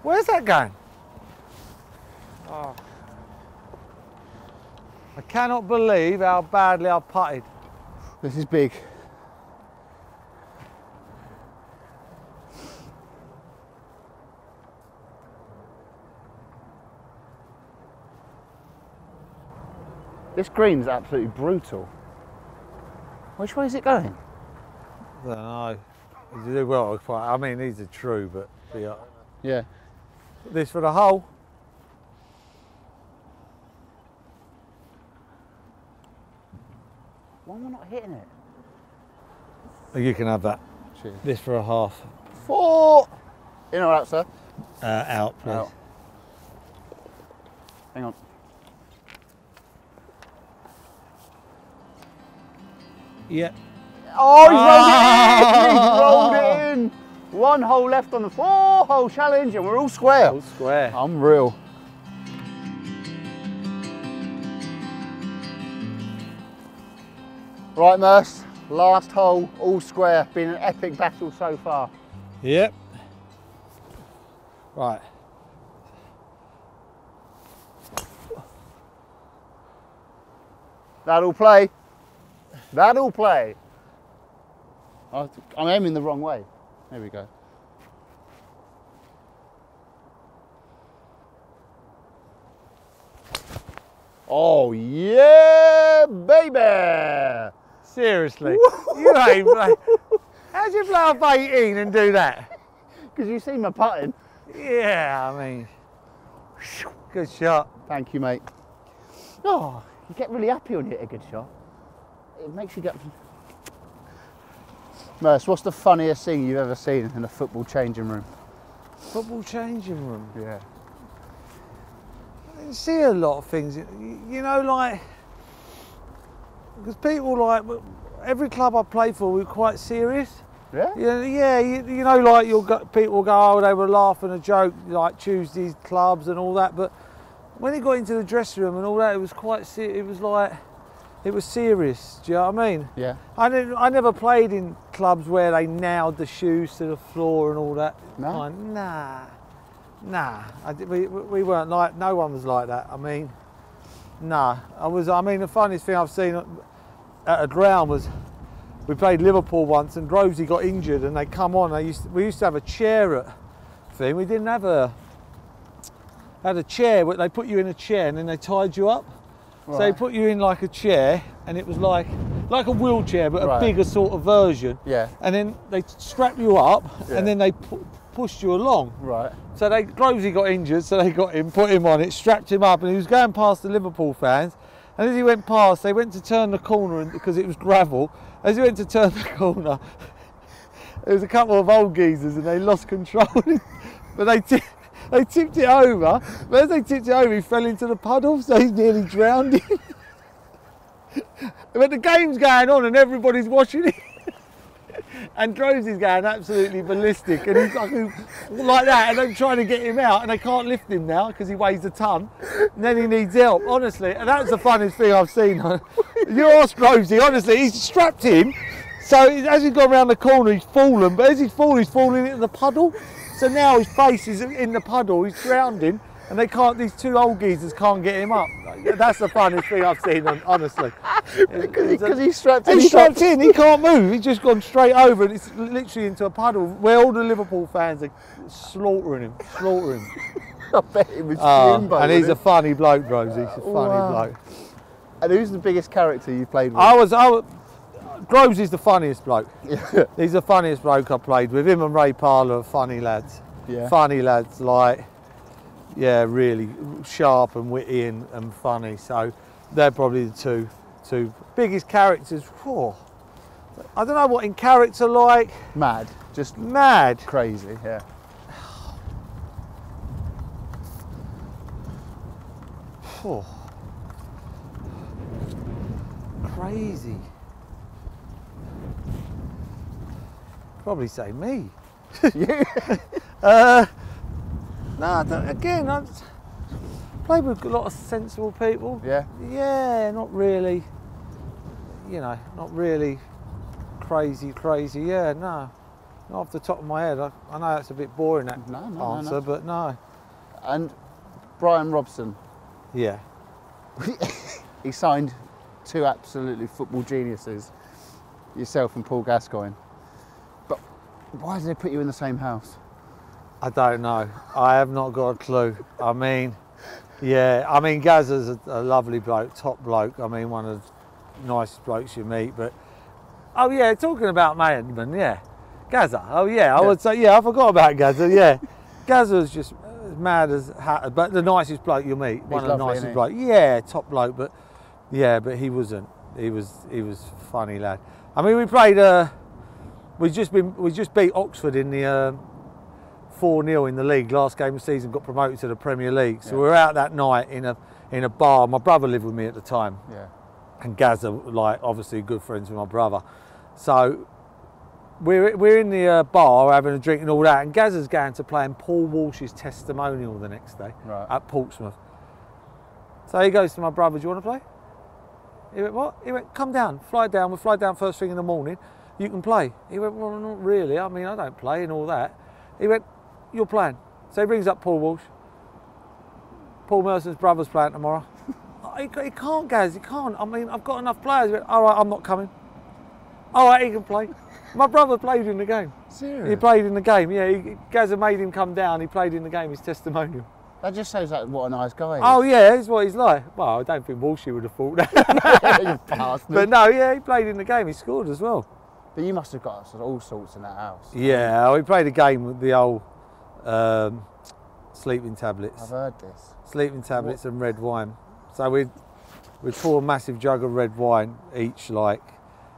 Where's that going? Oh. I cannot believe how badly I've putted. This is big. This green's absolutely brutal. Which way is it going? I don't know. You do well, I mean, these are true, but Yeah. this for the hole. Why am I not hitting it? You can have that. Cheers. This for a half. 4. In or out, sir? Out, please. Out. Hang on. Yeah. Oh, he's rolled it in! He's rolled it in! 1 hole left on the 4-hole challenge and we're all square. All square. Unreal. Right, Merce, last hole, all square. Been an epic battle so far. Yep. Right. That'll play. That'll play. I'm aiming the wrong way. There we go. Oh yeah, baby! Seriously, you ain't play. How'd you play off 18 and do that? Because you see my putting. Yeah, I mean, good shot. Thank you, mate. Oh, you get really happy when you hit a good shot. It makes you get... Merce, what's the funniest thing you've ever seen in a football changing room? Football changing room. Yeah. I didn't see a lot of things, you know, like, because people like, every club I played for, we were quite serious. Yeah? Yeah, you know, like people will go, oh, they were laughing a joke, like Tuesday's clubs and all that, but when it got into the dressing room and all that, it was quite serious. It was like, it was serious, do you know what I mean? Yeah. I never played in clubs where they nailed the shoes to the floor and all that. No? Like, nah. We weren't like, no one was like that. I mean, nah. I mean, the funniest thing I've seen at a ground was, we played Liverpool once and Grovesy got injured and they come on. We used to have a chair at thing. We didn't have had a chair, but they put you in a chair and then they tied you up. Right. So they put you in like a chair and it was like a wheelchair, but a bigger sort of version. Yeah. And then they strap you up and then they pushed you along. Right. So Grovesy got injured, so they got him, put him on it, strapped him up, and he was going past the Liverpool fans. And as he went past, they went to turn the corner because it was gravel. As he went to turn the corner, there was a couple of old geezers and they lost control. But they tipped it over. But as they tipped it over, he fell into the puddle, so he's nearly drowned him. But the game's going on and everybody's watching it. And Grovesy's going absolutely ballistic, and he's like that, and they're trying to get him out, and they can't lift him now because he weighs a ton, and then he needs help, honestly. And that's the funniest thing I've seen. You ask Grovesy, honestly, he's strapped in, so as he's gone around the corner, he's fallen, but as he's falling into the puddle. So now his face is in the puddle, he's drowning, and these two old geezers can't get him up. That's the funniest thing I've seen, honestly. Because he's strapped in. He's strapped in, he can't move, he's just gone straight over and it's literally into a puddle where all the Liverpool fans are slaughtering him. I bet he was Jimbo. And he's a funny bloke, Rose, he's a funny bloke. And who's the biggest character you played with? I was Groves is the funniest bloke. He's the funniest bloke I played with. Him and Ray Parler are funny lads. Yeah. Funny lads, like, yeah, really sharp and witty and funny. So they're probably the two biggest characters. Whew. I don't know what in character like. Mad. Just mad. Crazy, yeah. Whew. Crazy. Probably say me. You? No, again, I've played with a lot of sensible people. Yeah? Yeah, not really, you know, not really crazy, yeah, no. Not off the top of my head. I know that's a bit boring, that answer, no. but no. And Brian Robson. Yeah. He signed 2 absolutely football geniuses, yourself and Paul Gascoigne. But why did they put you in the same house? I don't know. I have not got a clue. I mean, yeah, I mean, Gazza's a lovely bloke, top bloke. I mean, one of the nicest blokes you meet. But, oh yeah, talking about Madman, yeah. Gazza, oh yeah, I would say, yeah, I forgot about Gazza, yeah. Gazza's just as mad as hat, but the nicest bloke you'll meet. One of the nicest blokes. Yeah, top bloke, but yeah, but he wasn't. He was funny lad. I mean, we played, we just beat Oxford in the 4-0 in the league. Last game of the season, got promoted to the Premier League. So we were out that night in a bar. My brother lived with me at the time. Yeah. And Gazza, like, obviously good friends with my brother. So we're in the bar having a drink and all that, and Gazza's going to play in Paul Walsh's testimonial the next day at Portsmouth. So he goes to my brother, do you want to play? He went, what? He went, come down, fly down. We'll fly down first thing in the morning. You can play. He went, well, not really. I mean, I don't play and all that. He went, you're playing. So he brings up Paul Walsh. Paul Merson's brother's playing tomorrow. He can't, Gaz, he can't. I mean, I've got enough players. He went, all right, I'm not coming. All right, he can play. My brother played in the game. Serious? He played in the game, yeah. Gazza made him come down. He played in the game, his testimonial. That just shows like what a nice guy he is. Oh yeah, that's what he's like. Well, I don't think Walshy would have thought that. You bastard. But no, yeah, he played in the game. He scored as well. But you must have got all sorts in that house. Yeah, we played a game with the old sleeping tablets. I've heard this. Sleeping tablets and red wine. So we'd pour a massive jug of red wine each, like,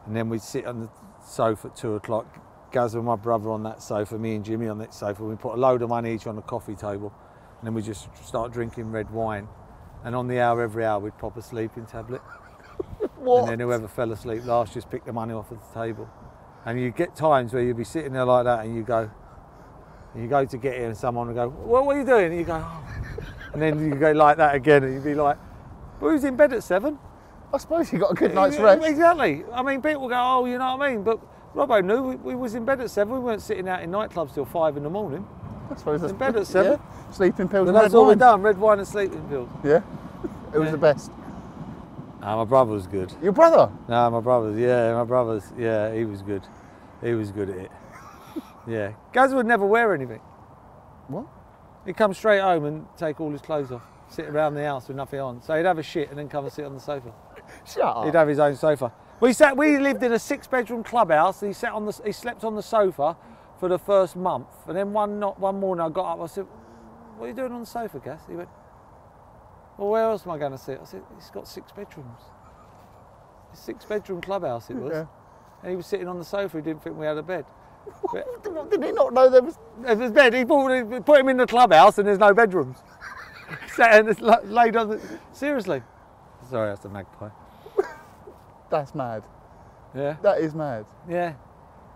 and then we'd sit on the sofa at 2 o'clock. Gazza and my brother on that sofa, me and Jimmy on that sofa. We put a load of money each on the coffee table, and then we just start drinking red wine. And on the hour, every hour, we'd pop a sleeping tablet. What? And then whoever fell asleep last just picked the money off of the table. And you get times where you'd be sitting there like that, and you go to get it, and someone would go, well, what are you doing? And you go, oh. And then you go like that again, and you'd be like, well, who's in bed at 7? I suppose you got a good night's rest. Exactly. I mean, people go, oh, you know what I mean? But Robbo knew we was in bed at 7. We weren't sitting out in nightclubs till 5 in the morning. I suppose that's in bed at 7. Yeah. Sleeping pills and that's red all wine. we done, red wine and sleeping pills. Yeah? It was the best. No, my brother was good. Your brother? No, my brother's, yeah, he was good. He was good at it. Yeah. Gaz would never wear anything. What? He'd come straight home and take all his clothes off, sit around the house with nothing on. So he'd have a shit and then come and sit on the sofa. Shut up. He'd have his own sofa. We lived in a 6-bedroom clubhouse, and he slept on the sofa for the first month. And then one morning I got up, I said, what are you doing on the sofa, Gaz? He went, well, where else am I going to sit? I said, it's got 6 bedrooms. It's a 6-bedroom clubhouse it was. Yeah. And he was sitting on the sofa, he didn't think we had a bed. Did he not know there was a bed? He put him in the clubhouse and there's no bedrooms. Sat and laid on the... Seriously. Sorry, that's a magpie. That's mad. Yeah. That is mad. Yeah.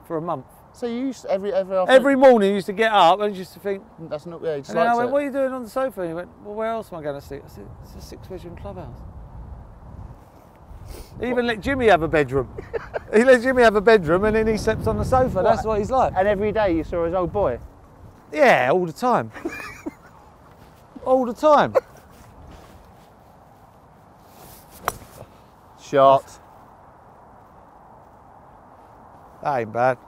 For a month. So you used every morning you used to get up and used to think... That's not... Yeah, and then I went, what are you doing on the sofa? And he went, well, where else am I going to sit? I said, it's a 6-bedroom clubhouse. He even let Jimmy have a bedroom. He let Jimmy have a bedroom and then he slept on the sofa. That's what he's like. And every day you saw his old boy? Yeah, all the time. All the time. Shot. That ain't bad.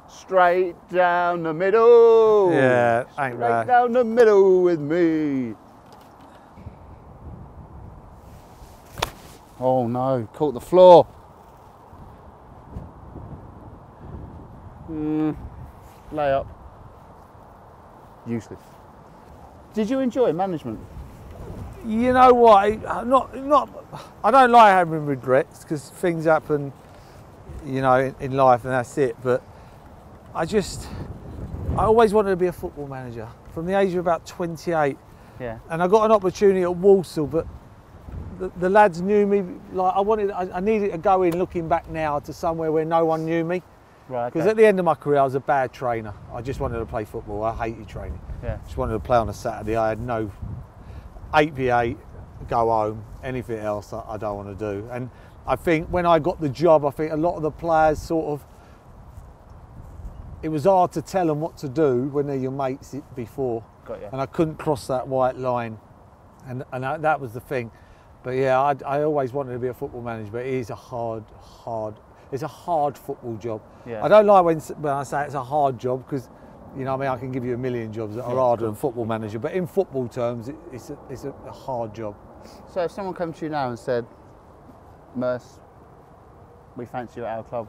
Straight down the middle. Yeah, ain't bad. Straight down the middle with me. Oh no, caught the floor. Lay up. Useless. Did you enjoy management? You know what? I don't like having regrets because things happen, you know, in life, and that's it. But I always wanted to be a football manager from the age of about 28. Yeah. And I got an opportunity at Walsall, but the lads knew me. Like I needed to go in, looking back now, to somewhere where no one knew me. Right. Because at the end of my career, I was a bad trainer. I just wanted to play football. I hated training. Yeah. Just wanted to play on a Saturday. I had no 8v8, go home. Anything else I don't want to do. And I think when I got the job, I think a lot of the players it was hard to tell them what to do when they're your mates before. Got you. And I couldn't cross that white line. And that was the thing. But yeah, I always wanted to be a football manager, but it is a hard football job. Yeah. I don't like when I say it's a hard job, because, you know, I mean, I can give you a million jobs that are harder than football manager, but in football terms, it's a hard job. So if someone came to you now and said, Merce, we fancy you at our club,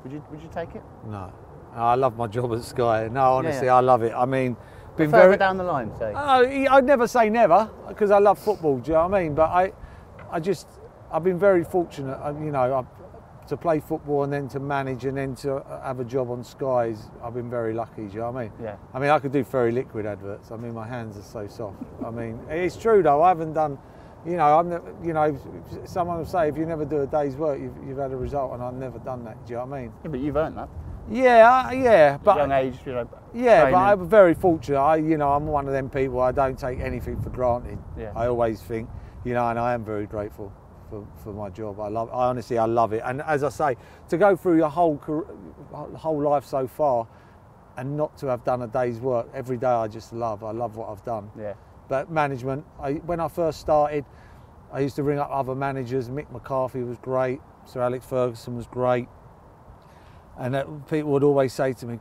would you take it? No. I love my job at Sky. No, honestly, I love it. I mean, been further down the line, say? I'd never say never, because I love football, do you know what I mean? But I've been very fortunate, you know, to play football and then to manage and then to have a job on Skies. I've been very lucky, do you know what I mean? Yeah. I mean, I could do Fairy Liquid adverts. I mean, my hands are so soft. I mean, it's true though, I haven't done, you know, someone will say if you never do a day's work, you've had a result, and I've never done that, do you know what I mean? Yeah, but you've earned that. Yeah, but young age, you know. Yeah, training. but I'm very fortunate. I'm one of them people. I don't take anything for granted. Yeah. I always think, you know, and I am very grateful for my job. I honestly love it. And as I say, to go through your whole life so far, and not to have done a day's work every day, I love what I've done. Yeah. But management, when I first started, I used to ring up other managers. Mick McCarthy was great. Sir Alex Ferguson was great. And people would always say to me,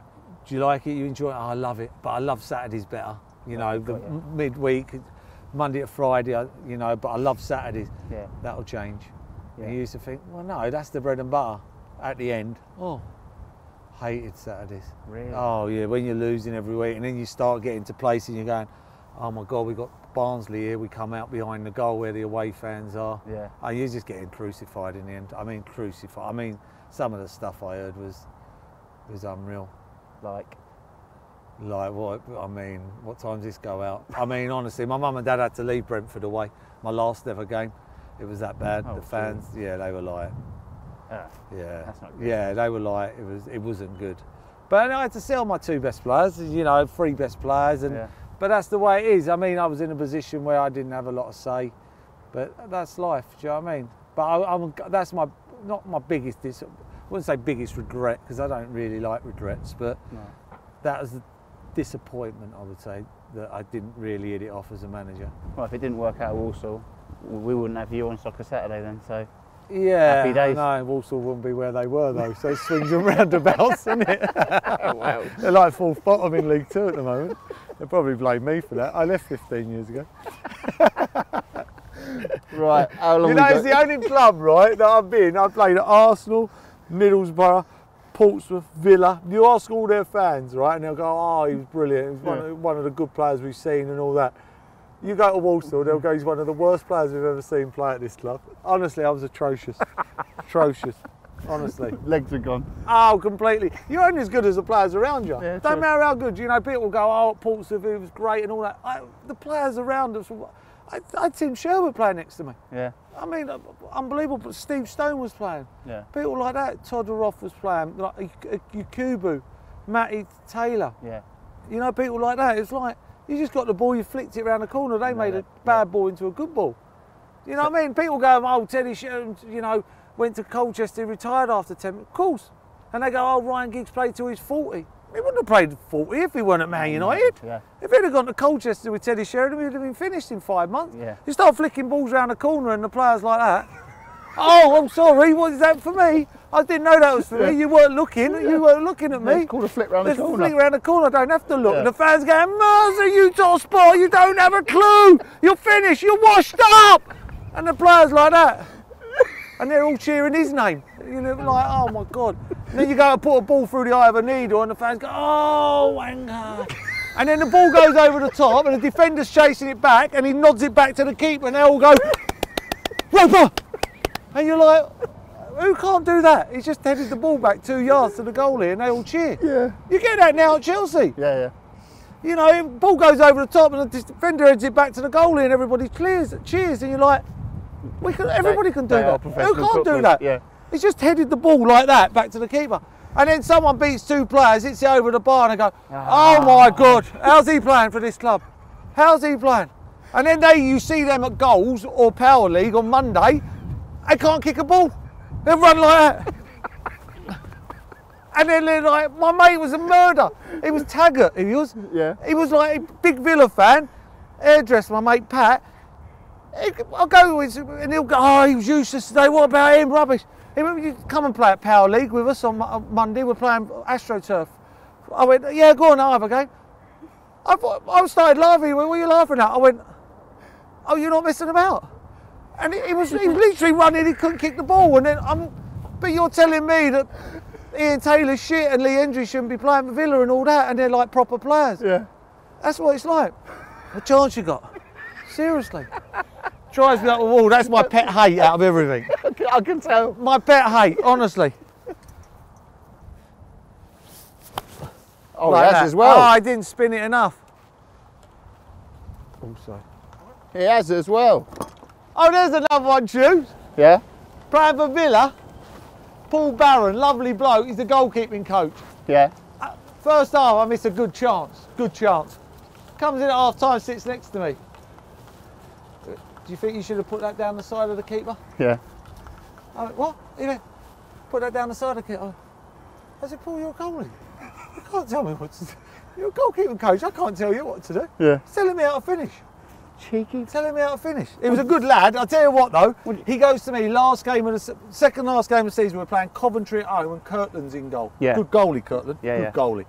do you like it? You enjoy it? Oh, I love it, but I love Saturdays better. You know, the midweek, Monday to Friday, you know, but I love Saturdays. Yeah. That'll change. Yeah. And you used to think, well, no, that's the bread and butter. At the end, hated Saturdays. Really? Oh, yeah, when you're losing every week, and then you start getting to places and you're going, oh my God, we've got Barnsley here, we come out behind the goal where the away fans are. Yeah. Oh, you're just getting crucified in the end. I mean, crucified. I mean, some of the stuff I heard was unreal. Like what? I mean, what time does this go out? I mean, honestly, my mum and dad had to leave Brentford away. My last ever game, it was that bad. The fans, yeah, they were like, yeah, that's not good. Yeah, they were like, it wasn't good. But I had to sell my two best players, you know, 3 best players, and but that's the way it is. I mean, I was in a position where I didn't have a lot of say, but that's life. Do you know what I mean? But that's not my biggest. I wouldn't say biggest regret, because I don't really like regrets, but that was the disappointment, I would say, that I didn't really hit it off as a manager. Well, if it didn't work out at Walsall, we wouldn't have you on Soccer Saturday then, so yeah, happy days. No, Walsall wouldn't be where they were though, so it swings and roundabouts, isn't it? Wow. They're like 4th bottom in League 2 at the moment. They'll probably blame me for that. I left 15 years ago. Right, how long? You know, it's the only club, right, that I've been. I played at Arsenal, Middlesbrough, Portsmouth, Villa. You ask all their fans, right, and they'll go, oh, he was brilliant. He was one of the good players we've seen and all that. You go to Walsall, they'll go, he's one of the worst players we've ever seen play at this club. Honestly, I was atrocious. Atrocious. Honestly. Legs are gone. Oh, completely. You're only as good as the players around you. Yeah, don't matter how good. You know, people go, oh, at Portsmouth, he was great and all that. The players around us, I had Tim Sherwood playing next to me. Yeah. I mean, unbelievable. But Steve Stone was playing. Yeah. People like that. Todd Roth was playing. Like Yakubu, Matty Taylor. Yeah. You know, people like that. It's like, you just got the ball, you flicked it around the corner. They made a bad ball into a good ball. You know what I mean? People go, oh, Teddy Sheringham, you know, went to Colchester, retired after 10. Of course. And they go, oh, Ryan Giggs played till he's 40. He wouldn't have played 40 if he weren't at Man United. Yeah. If he'd have gone to Colchester with Teddy Sheringham, he'd have been finished in 5 months. Yeah. You start flicking balls around the corner and the players like that. Oh, I'm sorry, what is that for me? I didn't know that was for me. You weren't looking. You weren't looking at me. It's called a flick round the corner. Flick round the corner. I don't have to look. Yeah. And the fans going, Mercer, you top spot. You don't have a clue. You're finished. You're washed up. And the players like that. and they're all cheering his name. You know, like, oh my God. And then you go to put a ball through the eye of a needle and the fans go, oh, wanker. And then the ball goes over the top and the defender's chasing it back and he nods it back to the keeper and they all go, Roper! And you're like, who can't do that? He's just headed the ball back 2 yards to the goalie and they all cheer. Yeah. You get that now at Chelsea. Yeah, yeah. You know, the ball goes over the top and the defender heads it back to the goalie and everybody cheers and you're like, everybody can do that. Who can't do that? Yeah. He's just headed the ball like that back to the keeper. And then someone beats 2 players, hits it over the bar and they go, oh my God, how's he playing for this club? How's he playing? And then you see them at goals or Power League on Monday, they can't kick a ball. They run like that. And then they're like, my mate was a murder. He was Taggart, he was. Yeah. He was like a big Villa fan, hairdresser, my mate Pat. I'll go with him and he'll go, oh, he was useless today, what about him, rubbish. He went, you come and play at Power League with us on Monday, we're playing AstroTurf. I went, yeah, go on, I'll have a game. I started laughing, he went, what are you laughing at? I went, oh, you're not messing about. And he was literally running, he couldn't kick the ball. And then but you're telling me that Ian Taylor's shit and Lee Hendry shouldn't be playing for Villa and all that, and they're like proper players. Yeah. That's what it's like. The chance you got. Seriously. Drives me up the wall. That's my pet hate out of everything. I can tell. My pet hate, honestly. Oh, like he has as well. Oh, I didn't spin it enough. Also. He has as well. Oh, there's another one, Shoes. Yeah. Playing for Villa. Paul Barron, lovely bloke. He's the goalkeeping coach. Yeah. First half, I miss a good chance. Good chance. Comes in at half time, sits next to me. Do you think you should have put that down the side of the keeper? Yeah. I went, what? He went, put that down the side of the keeper. I said, Paul, you're a goalie. You can't tell me what to do. You're a goalkeeping coach. I can't tell you what to do. Yeah. He's telling me how to finish. Cheeky. Telling me how to finish. He was a good lad. I'll tell you what though. He goes to me second last game of the season. We're playing Coventry at home and Kirtland's in goal. Yeah. Good goalie, Kirtland. Yeah, good goalie.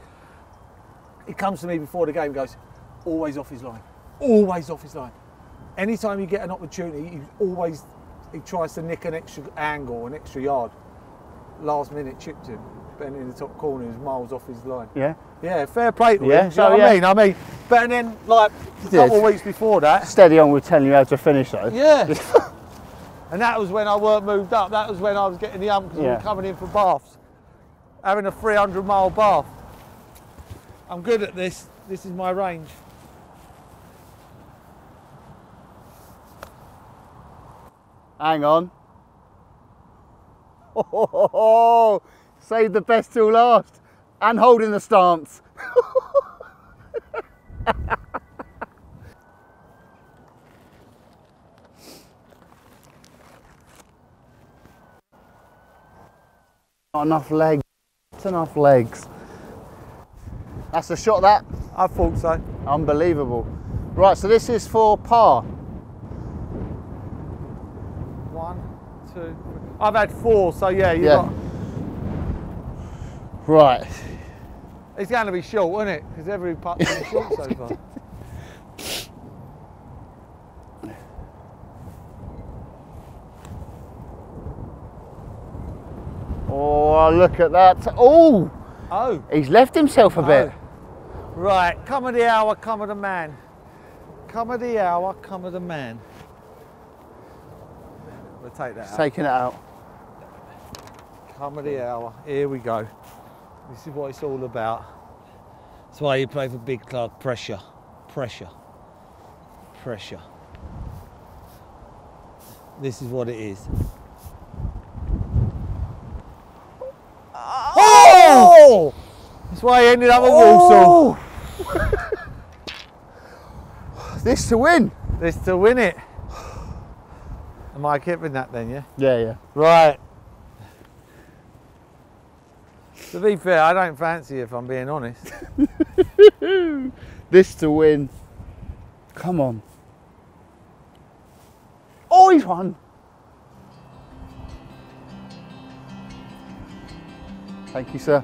He comes to me before the game and goes, always off his line. Always off his line. Anytime you get an opportunity, he tries to nick an extra angle, an extra yard. Last minute chipped him. And in the top corner, he was miles off his line. Yeah. Yeah, fair play to him. Yeah, You know what I mean? But then, like, a couple of weeks before that. Steady on with telling you how to finish though. Yeah. And that was when I weren't moved up. That was when I was getting the ump because we were coming in for baths. Having a 300-mile bath. I'm good at this. This is my range. Hang on. Oh, save the best till last. And holding the stance. Not enough legs. Not enough legs. That's a shot, that. I thought so. Unbelievable. Right, so this is for par. 1, 2, 3. I've had 4, so yeah, you got. Right. It's going to be short, isn't it? Because every putt's been short so far. Oh, look at that. Oh! Oh. He's left himself a bit. Right, come of the hour, come of the man. Come of the hour, come of the man. We'll take that out. Taking it out. Come of the hour, here we go. This is what it's all about. That's why you play for big club. Pressure, pressure, pressure. This is what it is. Oh! That's why he ended up at Walsall. This to win. This to win it. Am I keeping that then, yeah? Yeah, yeah. Right. To be fair, I don't fancy it if I'm being honest. This to win. Come on. Oh, he's won. Thank you, sir.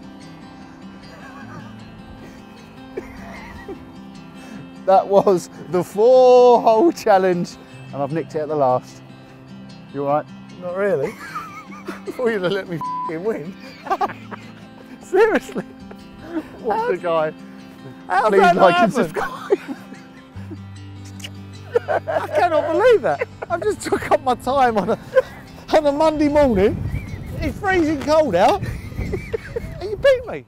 That was the 4-hole challenge, and I've nicked it at the last. You all right? Not really. Thought you'd have let me f***ing win. Seriously. What's the guy? How's Please that not like and happen? subscribe. I cannot believe that. I've just took up my time on a Monday morning. It's freezing cold out. And you beat me.